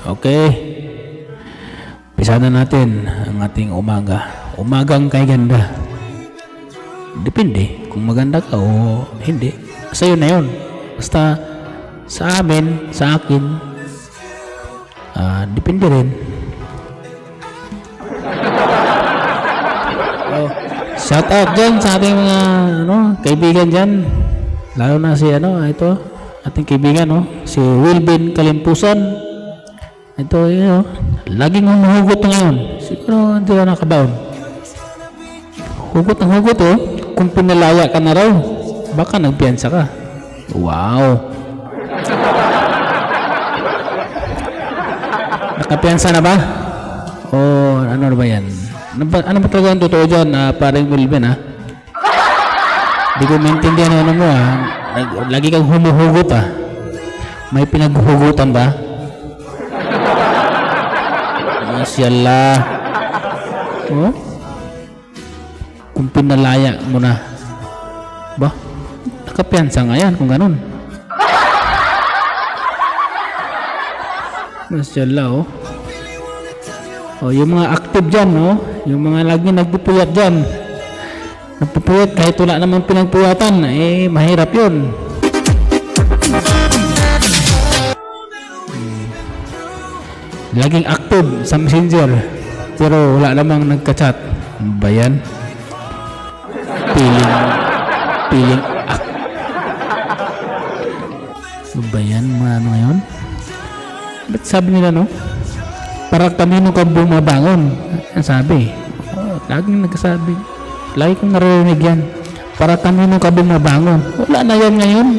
Okay. Pisa na natin ang ating umaga. Umagang kay ganda. Depende kung maganda ka o hindi. Sa'yo na yun. Basta sa amin, sa akin, depende rin. Shout out dyan sa ating mga kaibigan dyan. Lalo na si ito, ating kaibigan, si Wilbin Kalimpusan. Ito, laging humuhugot ngayon. Siguro hindi na nakabaon. Hugot ng hugot, kung pinalaya ka na raw, baka nagpiyansa ka. Wow! Nakapiyansa na ba? O ano na ba yan? Ano ba talaga ang totoo dyan, paring Wilbin, Hindi ko maintindihan mo, Lagi kang humuhugot, May pinaghuhugutan ba? Masyaallah. Kung pinalaya mo na. Ba? Nakapiyansa nga yan kung ganun. Masyaallah, yung mga active dyan, yung mga lagi nagpupuyat dyan. Nagpupuyat kahit wala namang pinagpuyatan, mahirap yun. Laging active sa messenger, pero wala namang nagka-chat. Ano ba yan? Piling ano ba yan, mga ngayon? Ba't sabi nila, para kanino ka bumabangon? Ang sabi. Laging nagsasabi. Lagi kong narinig yan. Para kanino ka bumabangon? Wala na yan ngayon.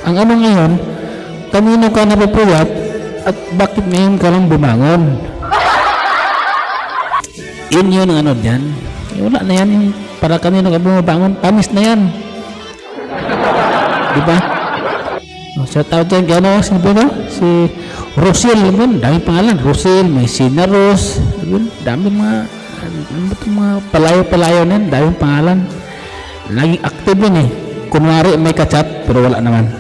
Ang ngayon, kanino ka napupuyat at bakit ngayon ka lang bumangon? Yun ang dyan. Wala na yan. Yung para kanino ka bumabangon. Pamis na yan. Diba? Shout out dyan kaya si Rosel, dami pangalan. Rosel, may Sina Ros, dami mga palayo-palayo na yan, dami pangalan. Laging active yun Kunwari may kachat, pero wala naman.